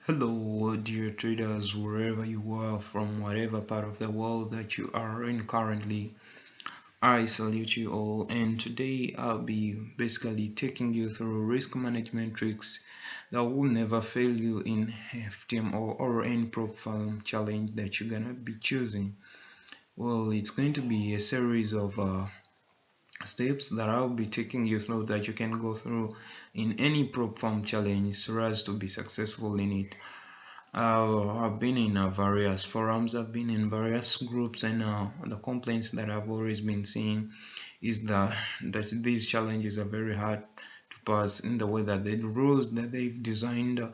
Hello, dear traders, wherever you are from whatever part of the world that you are in currently. I salute you all, and today I'll be basically taking you through risk management tricks that will never fail you in FTMO or any prop firm challenge that you're gonna be choosing. Well, it's going to be a series of steps that I'll be taking you through that you can go through in any prop firm challenge so as to be successful in it. I've been in various forums, I've been in various groups, and the complaints that I've always been seeing is that these challenges are very hard to pass in the way that the rules that they've designed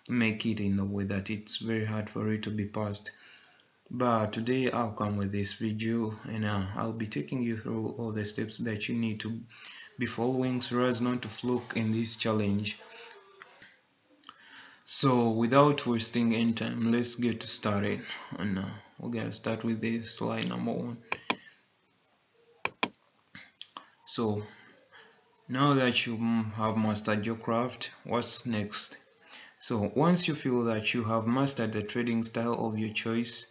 make it in the way that it's very hard for it to be passed. But today I'll come with this video, and I'll be taking you through all the steps that you need to be following so as not to fluke in this challenge. So without wasting any time, let's get started. And we're gonna start with the slide number 1. So now that you have mastered your craft, what's next? So once you feel that you have mastered the trading style of your choice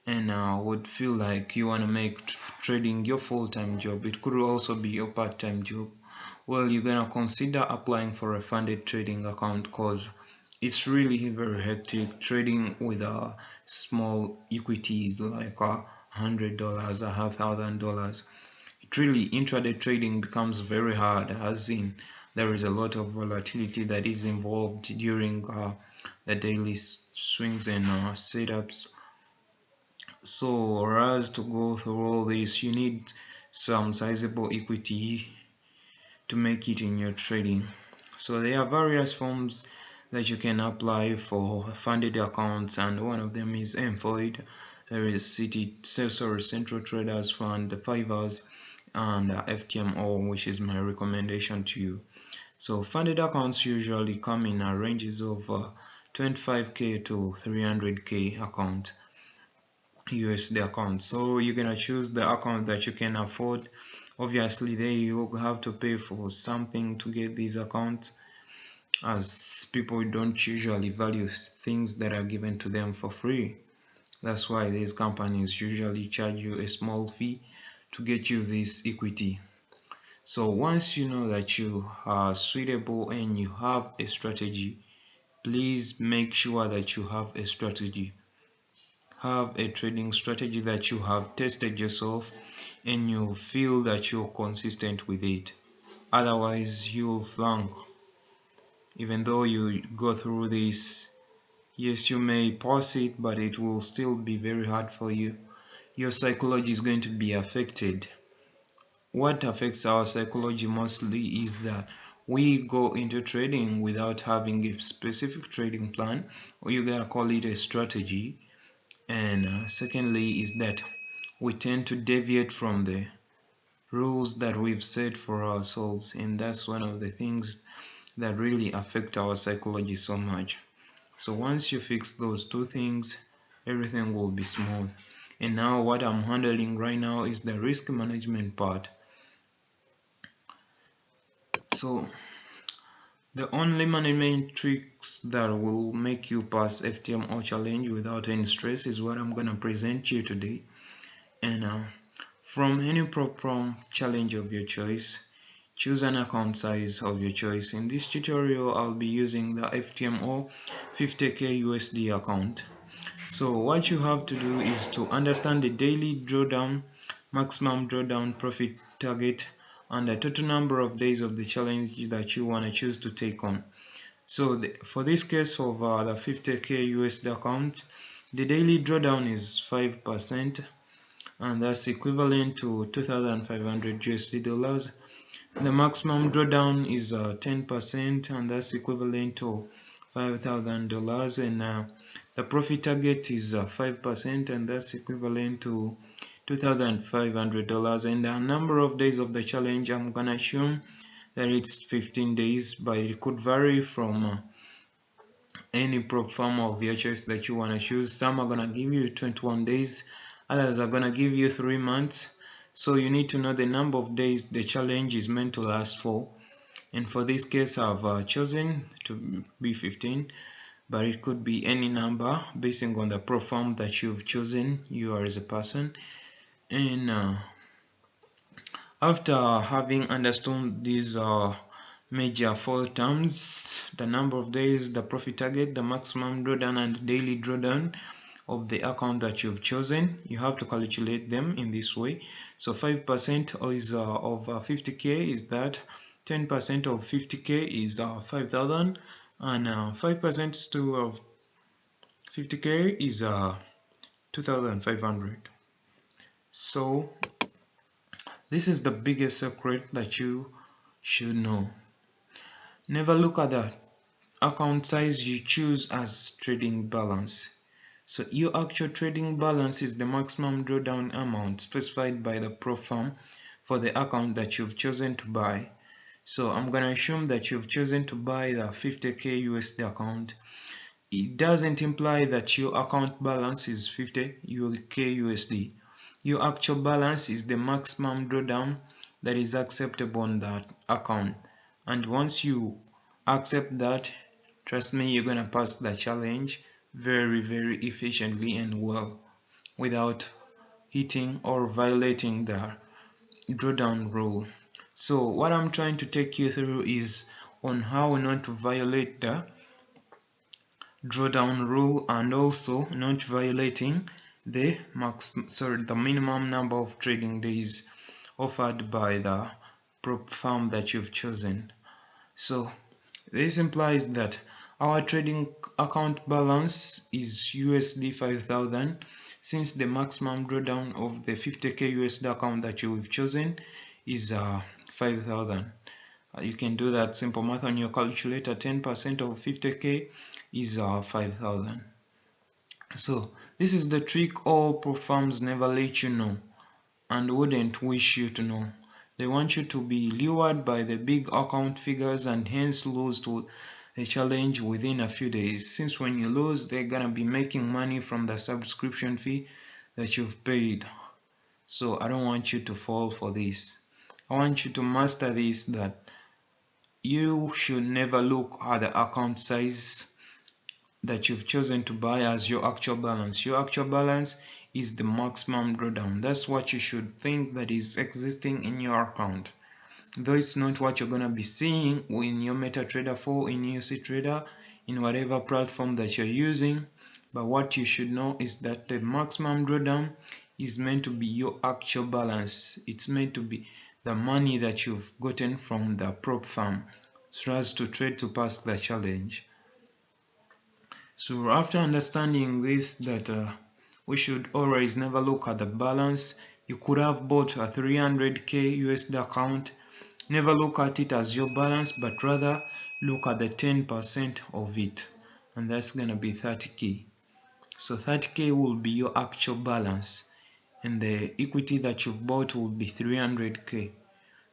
and would feel like you want to make trading your full-time job, it could also be your part-time job. Well, you're gonna consider applying for a funded trading account because it's really very hectic trading with small equities like $100, $500. It really intraday trading becomes very hard, as in there is a lot of volatility that is involved during the daily swings and setups. So, whereas to go through all this, you need some sizable equity to make it in your trading. So there are various forms that you can apply for funded accounts, and one of them is employed. There is Central Traders Fund, the Fivers, and FTMO, which is my recommendation to you. So funded accounts usually come in ranges of 25k to 300k account, USD account. So you're gonna choose the account that you can afford. Obviously, there you have to pay for something to get these accounts, as people don't usually value things that are given to them for free. That's why these companies usually charge you a small fee to get you this equity. So once you know that you are suitable and you have a strategy, please make sure that you have a strategy. Have a trading strategy that you have tested yourself and you feel that you're consistent with it. Otherwise, you'll flunk. Even though you go through this, yes, you may pass it, but it will still be very hard for you. Your psychology is going to be affected. What affects our psychology mostly is that we go into trading without having a specific trading plan, or you gotta call it a strategy. And secondly is that we tend to deviate from the rules that we've set for ourselves, and that's one of the things that really affect our psychology so much. So once you fix those two things, everything will be smooth. And now what I'm handling right now is the risk management part. So the only management tricks that will make you pass FTMO challenge without any stress is what I'm gonna present you today. And from any prop firm challenge of your choice, choose an account size of your choice. In this tutorial, I'll be using the FTMO 50k USD account. So what you have to do is to understand the daily drawdown, maximum drawdown profit target, and the total number of days of the challenge that you want to choose to take on. So for this case of the 50k USD account, the daily drawdown is 5%, and that's equivalent to 2,500 USD dollars. The maximum drawdown is 10%, and that's equivalent to $5,000. And the profit target is 5%, and that's equivalent to $2,500. And the number of days of the challenge, I'm gonna assume that it's 15 days, but it could vary from any prop firm of your choice that you want to choose. Some are gonna give you 21 days, others are gonna give you 3 months. So you need to know the number of days the challenge is meant to last for. And for this case, I've chosen to be 15. but it could be any number basing on the prop firm that you've chosen, you are as a person. And after having understood these major four terms, the number of days, the profit target, the maximum drawdown, and daily drawdown of the account that you've chosen, you have to calculate them in this way. So 5% is of 50k is that, 10% of 50k is 5,000, and 5% to of 50k is 2,500. So this is the biggest secret that you should know. Never look at the account size you choose as trading balance. So your actual trading balance is the maximum drawdown amount specified by the prop firm for the account that you've chosen to buy. So I'm gonna assume that you've chosen to buy the 50k USD account. It doesn't imply that your account balance is 50k USD. Your actual balance is the maximum drawdown that is acceptable on that account. And once you accept that, trust me, you're gonna pass the challenge very efficiently and well without hitting or violating the drawdown rule. So what I'm trying to take you through is on how not to violate the drawdown rule, and also not violating the minimum number of trading days offered by the prop firm that you've chosen. So this implies that our trading account balance is USD 5,000, since the maximum drawdown of the 50k USD account that you've chosen is 5,000. You can do that simple math on your calculator. 10% of 50k is 5,000. So this is the trick all prop firms never let you know and wouldn't wish you to know. They want you to be lured by the big account figures and hence lose to the challenge within a few days, since when you lose, they're gonna be making money from the subscription fee that you've paid. So I don't want you to fall for this. I want you to master this, that you should never look at the account size that you've chosen to buy as your actual balance. Your actual balance is the maximum drawdown. That's what you should think that is existing in your account. Though it's not what you're gonna be seeing in your MetaTrader 4, in UC Trader, in whatever platform that you're using, but what you should know is that the maximum drawdown is meant to be your actual balance. It's meant to be the money that you've gotten from the prop firm so as to trade to pass the challenge. So after understanding this, that we should always never look at the balance. You could have bought a 300k USD account. Never look at it as your balance, but rather look at the 10% of it, and that's gonna be 30k. So 30k will be your actual balance, and the equity that you've bought will be 300k.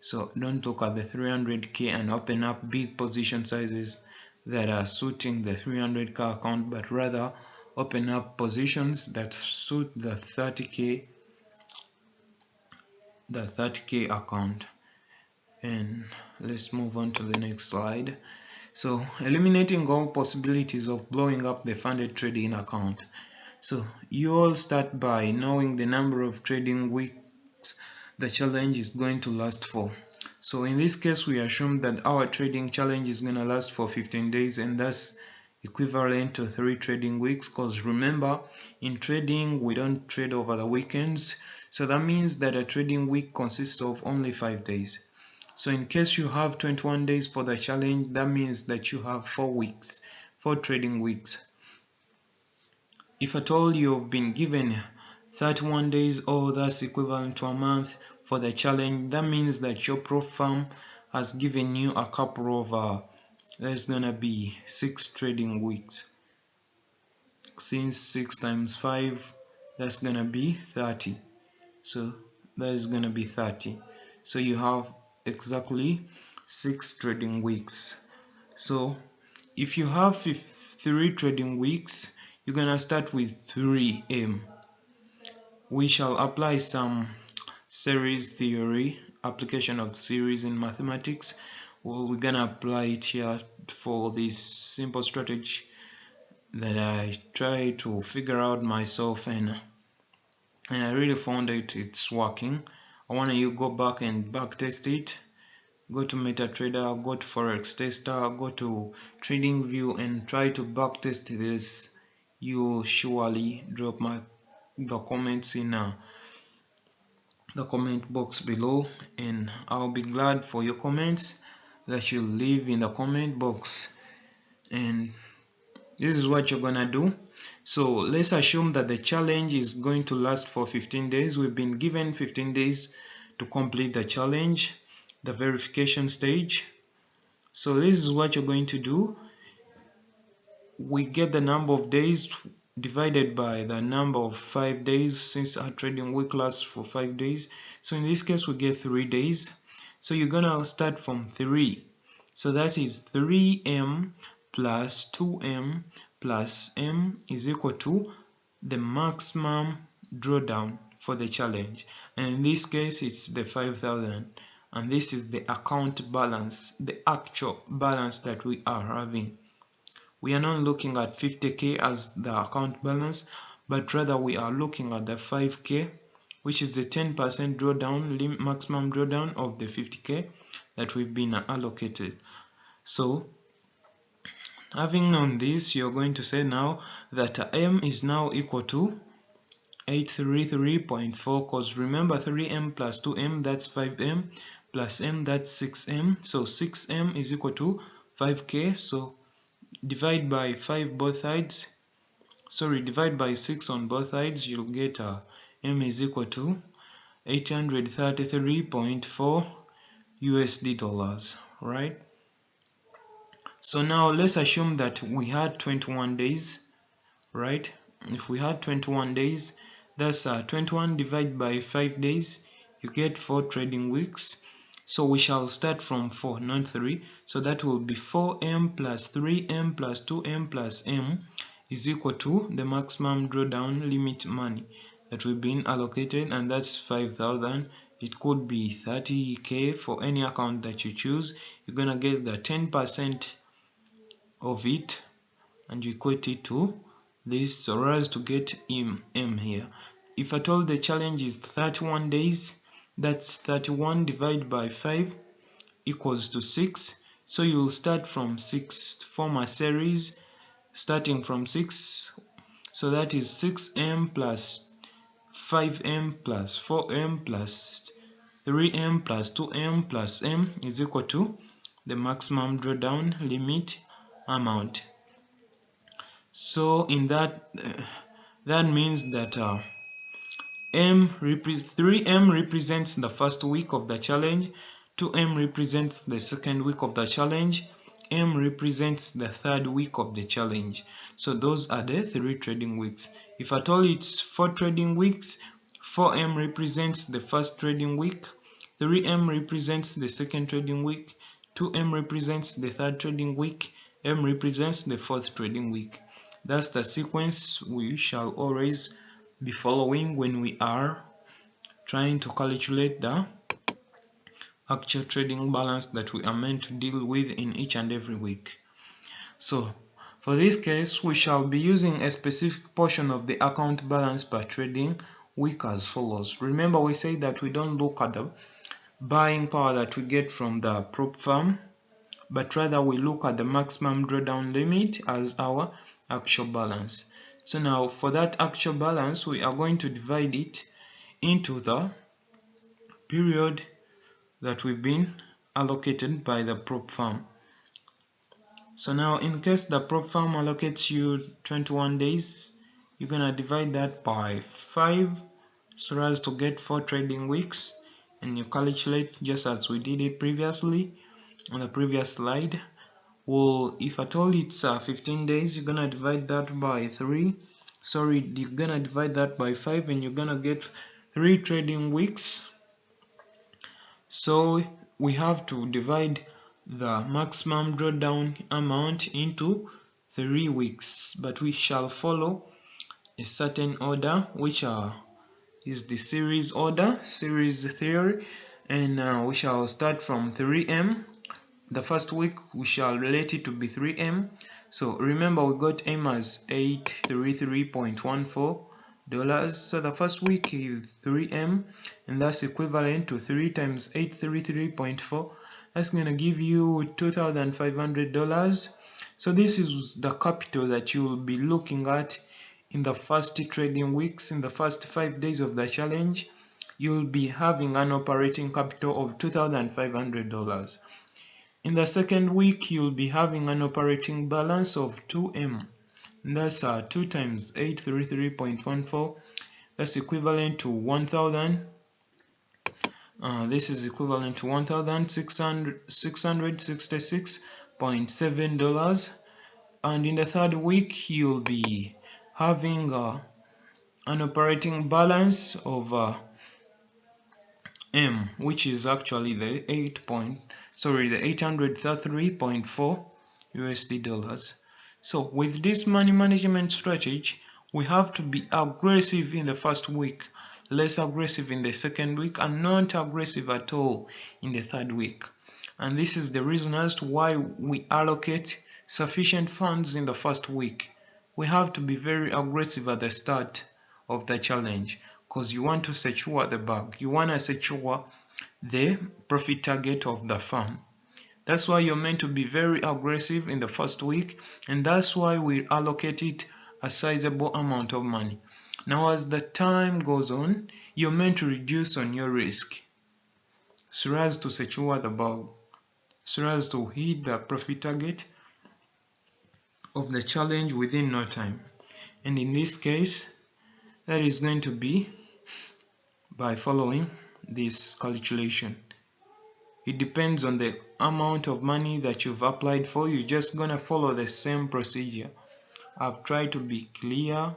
So don't look at the 300k and open up big position sizes that are suiting the 300k account, but rather open up positions that suit the 30k account. And let's move on to the next slide. So eliminating all possibilities of blowing up the funded trading account. So you all start by knowing the number of trading weeks the challenge is going to last for. So in this case, we assume that our trading challenge is going to last for 15 days, and that's equivalent to 3 trading weeks, because remember, in trading we don't trade over the weekends. So that means that a trading week consists of only 5 days. So in case you have 21 days for the challenge, that means that you have 4 trading weeks. If at all you've been given 31 days, or that's equivalent to a month for the challenge, that means that your prop firm has given you a couple of there's gonna be 6 trading weeks. Since 6 times 5, that's gonna be 30. So that is gonna be 30. So you have exactly 6 trading weeks. So if you have 3 trading weeks, you're gonna start with 3M. We shall apply some series theory, application of series in mathematics. Well, we're gonna apply it here for this simple strategy that I try to figure out myself, and I really found it's working. I want you go back and back test it. Go to MetaTrader, go to Forex Tester, go to TradingView and try to back test this. You'll surely drop the comments in the comment box below, and I'll be glad for your comments that you leave in the comment box. And this is what you're gonna do. So let's assume that the challenge is going to last for 15 days. We've been given 15 days to complete the challenge, the verification stage. So this is what you're going to do. We get the number of days divided by the number of 5 days, since our trading week lasts for 5 days. So in this case we get 3 days. So you're gonna start from 3. So that is 3m plus 2m plus m is equal to the maximum drawdown for the challenge, and in this case it's the 5,000, and this is the account balance, the actual balance that we are having. We are not looking at 50k as the account balance, but rather we are looking at the 5k, which is the 10% drawdown, maximum drawdown of the 50k that we've been allocated. So having known this, you're going to say now that m is now equal to 833.4, because remember 3m plus 2m, that's 5m, plus m, that's 6m. So 6m is equal to 5k. So divide by 5 both sides, divide by 6 on both sides, you'll get m is equal to 833.4 USD dollars, right? So now let's assume that we had 21 days, right? If we had 21 days, that's 21 divided by 5 days, you get 4 trading weeks. So we shall start from 4, not 3. So that will be 4m plus 3m plus 2m plus m is equal to the maximum drawdown limit money that we've been allocated, and that's 5,000. It could be 30k for any account that you choose. You're gonna get the 10% of it and you equate it to this, so as to get m here. If at all the challenge is 31 days, that's 31 divided by 5 equals to 6. So you'll start from 6, form a series starting from 6. So that is 6m plus 5m plus 4m plus 3m plus 2m plus m is equal to the maximum drawdown limit amount. So in that that means that 3m represents the first week of the challenge, 2m represents the second week of the challenge, m represents the third week of the challenge. So those are the 3 trading weeks. If at all it's 4 trading weeks, 4m represents the first trading week, 3m represents the second trading week, 2m represents the third trading week, m represents the fourth trading week. That's the sequence we shall always be following when we are trying to calculate the actual trading balance that we are meant to deal with in each and every week. So for this case, we shall be using a specific portion of the account balance per trading week as follows. Remember, we say that we don't look at the buying power that we get from the prop firm, but rather we look at the maximum drawdown limit as our actual balance. So now for that actual balance, we are going to divide it into the period that we've been allocated by the prop firm. So now in case the prop firm allocates you 21 days, you're gonna divide that by 5 so as to get 4 trading weeks, and you calculate just as we did it previously on the previous slide. Well, if at all it's 15 days, you're gonna divide that by 3. You're gonna divide that by 5, and you're gonna get 3 trading weeks. So we have to divide the maximum drawdown amount into 3 weeks, but we shall follow a certain order, which is the series order, series theory, and we shall start from 3m. The first week we shall relate it to be 3m. So remember, we got M as $833.14. So the first week is 3M, and that's equivalent to 3 times 833.4. That's gonna give you $2,500. So this is the capital that you will be looking at in the first trading weeks. In the first 5 days of the challenge, you'll be having an operating capital of $2,500. In the second week, you'll be having an operating balance of 2M. That's 2 times 833.14. That's equivalent to 1,000. This is equivalent to $1,666.7. And in the third week, you'll be having an operating balance of M, which is actually the 833.4 USD dollars. So with this money management strategy, we have to be aggressive in the first week, less aggressive in the second week, and not aggressive at all in the third week. And this is the reason as to why we allocate sufficient funds in the first week. We have to be very aggressive at the start of the challenge, because you want to secure the bag. You want to secure the profit target of the firm. That's why you're meant to be very aggressive in the first week, and that's why we allocated a sizable amount of money. Now as the time goes on, you're meant to reduce on your risk so as to secure the bag, so as to hit the profit target of the challenge within no time. And in this case, that is going to be by following this calculation. It depends on the amount of money that you've applied for. You're just gonna follow the same procedure. I've tried to be clear.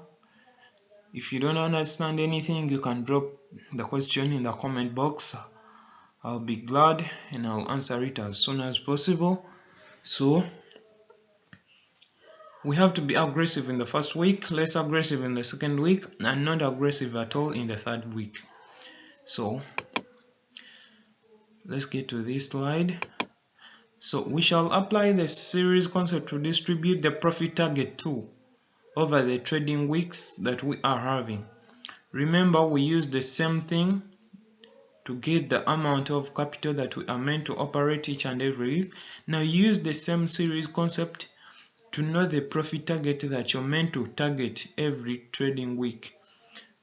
If you don't understand anything, you can drop the question in the comment box. I'll be glad and I'll answer it as soon as possible. So we have to be aggressive in the first week, less aggressive in the second week, and not aggressive at all in the third week. So let's get to this slide. So we shall apply the series concept to distribute the profit target to over the trading weeks that we are having. Remember, we use the same thing to get the amount of capital that we are meant to operate each and every week. Now use the same series concept to know the profit target that you're meant to target every trading week.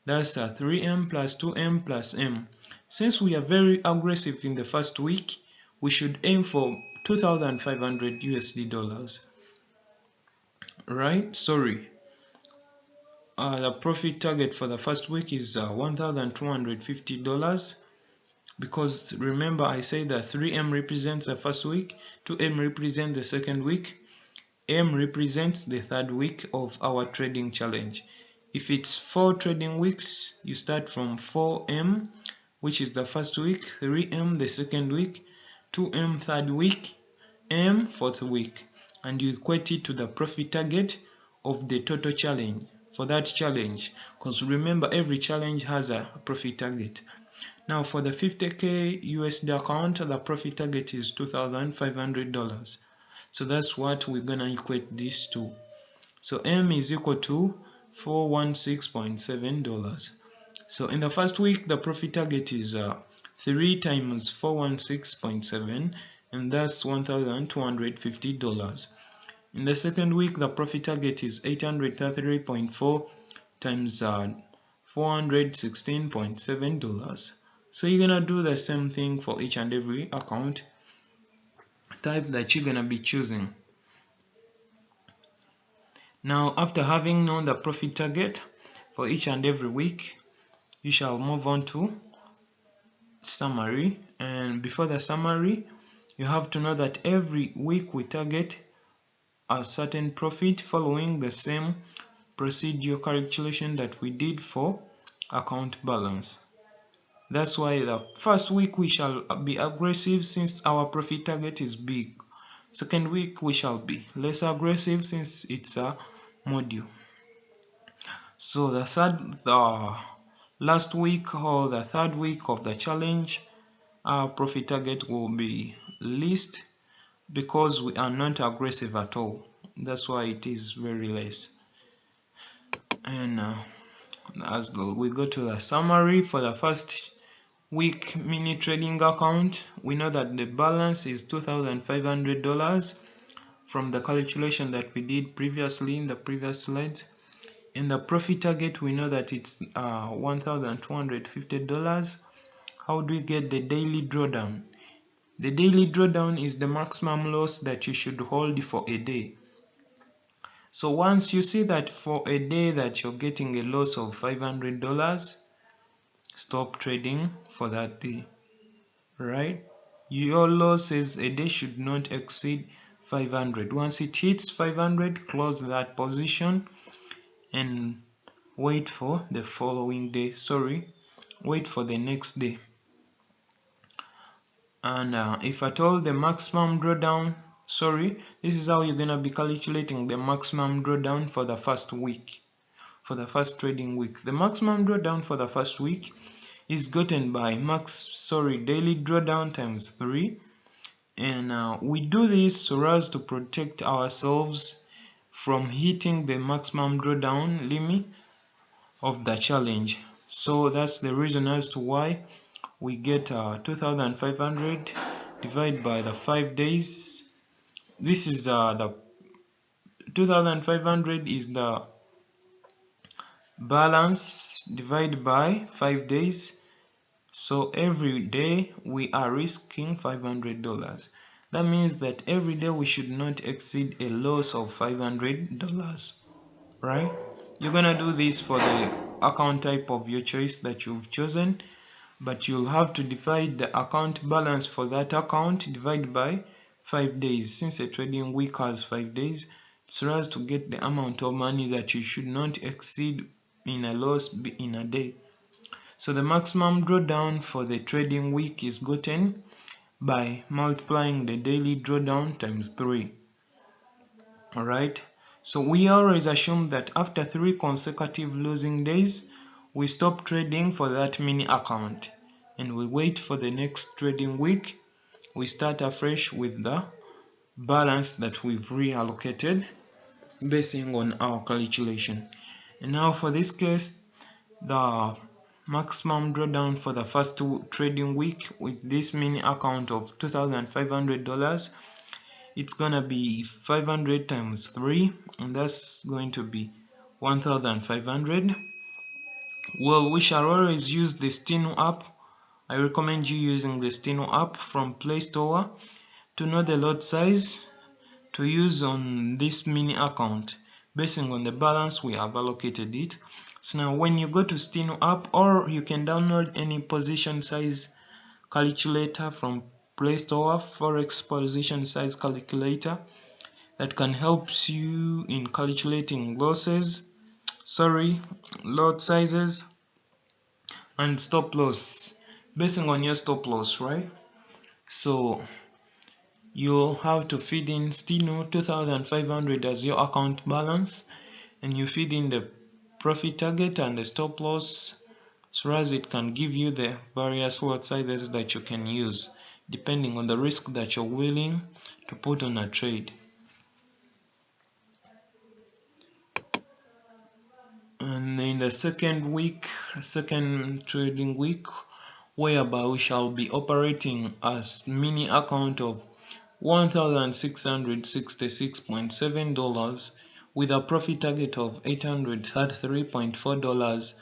That's 3M plus 2M plus M. Since we are very aggressive in the first week, we should aim for 2,500 USD dollars. Right? Sorry. The profit target for the first week is $1,250, because remember I said that 3M represents the first week, 2M represents the second week, M represents the third week of our trading challenge. If it's 4 trading weeks, you start from 4M, which is the first week, 3M the second week, 2M third week, M fourth week, and you equate it to the profit target of the total challenge for that challenge, because remember every challenge has a profit target. Now for the 50k USD account, the profit target is $2,500. So that's what we're gonna equate this to. So M is equal to $416.7. So in the first week, the profit target is 3 times 416.7, and that's $1,250. In the second week, the profit target is 833.4 times $416.7. So you're gonna do the same thing for each and every account type that you're gonna be choosing. Now, after having known the profit target for each and every week, you shall move on to summary. And before the summary, you have to know that every week we target a certain profit following the same procedure calculation that we did for account balance. That's why the first week we shall be aggressive since our profit target is big. Second week we shall be less aggressive since it's a module. So the last week or the third week of the challenge, our profit target will be least because we are not aggressive at all. That's why it is very less. And as we go to the summary for the first week mini trading account, we know that the balance is $2,500 from the calculation that we did previously in the previous slides. In the profit target, we know that it's $1,250. How do we get the daily drawdown? The daily drawdown is the maximum loss that you should hold for a day. So once you see that for a day that you're getting a loss of $500, stop trading for that day, right? Your losses a day should not exceed 500. Once it hits 500, close that position and wait for the following day. Wait for the next day. And if at all the maximum drawdown, this is how you're gonna be calculating the maximum drawdown for the first week, for the first trading week. The maximum drawdown for the first week is gotten by daily drawdown times 3. And we do this so as to protect ourselves from hitting the maximum drawdown limit of the challenge. So that's the reason as to why we get 2,500 divided by the 5 days. This is the 2,500 is the balance divided by 5 days. So every day we are risking $500. That means that every day we should not exceed a loss of $500, right? You're gonna do this for the account type of your choice that you've chosen, but you'll have to divide the account balance for that account divided by 5 days, since a trading week has 5 days, so as to get the amount of money that you should not exceed in a loss in a day. So the maximum drawdown for the trading week is gotten by multiplying the daily drawdown times 3. Alright, so we always assume that after 3 consecutive losing days, we stop trading for that mini account and we wait for the next trading week. We start afresh with the balance that we've reallocated basing on our calculation. And now for this case, the maximum drawdown for the first trading week with this mini account of $2,500, it's gonna be 500 times 3, and that's going to be 1,500. Well, we shall always use the Steno app. I recommend you using the Steno app from Play Store to know the lot size to use on this mini account basing on the balance we have allocated it. So now when you go to Steno app, or you can download any position size calculator from Play Store, Forex position size calculator, that can help you in calculating lot sizes and stop loss basing on your stop loss, right? So you'll have to feed in Steno 2,500 as your account balance, and you feed in the profit target and the stop loss, so as it can give you the various lot sizes that you can use depending on the risk that you're willing to put on a trade. And in the second trading week, whereby we shall be operating as mini account of $1,666.7 with a profit target of $833.4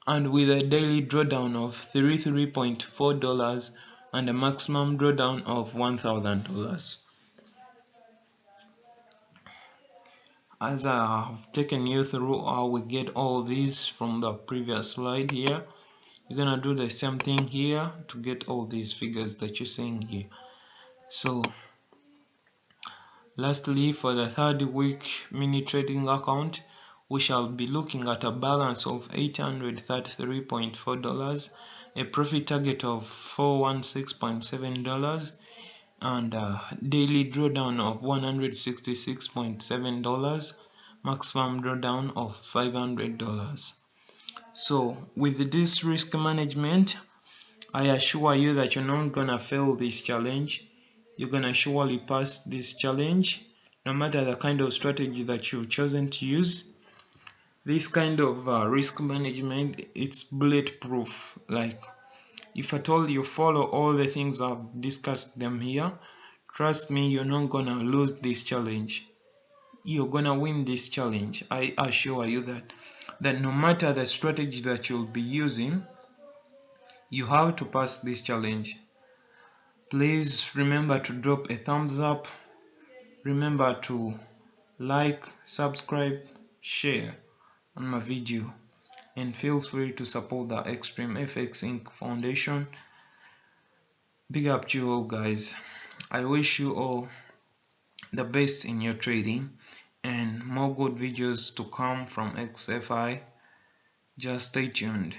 and with a daily drawdown of $33.4 and a maximum drawdown of $1,000. As I have taken you through how we get all these from the previous slide here, you're gonna do the same thing here to get all these figures that you're seeing here. So lastly, for the third week mini trading account, we shall be looking at a balance of $833.4, a profit target of $416.7, and a daily drawdown of $166.7, maximum drawdown of $500. So with this risk management, I assure you that you're not gonna fail this challenge. You're gonna surely pass this challenge no matter the kind of strategy that you've chosen to use. This kind of risk management, it's bulletproof. Like, if at all you follow all the things I've discussed them here, trust me, you're not gonna lose this challenge. You're gonna win this challenge. I assure you that no matter the strategy that you'll be using, you have to pass this challenge. Please remember to drop a thumbs up. Remember to like, subscribe, share on my video, and feel free to support the Extreme FX Inc. Foundation. Big up to you all, guys. I wish you all the best in your trading, and more good videos to come from XFI. Just stay tuned.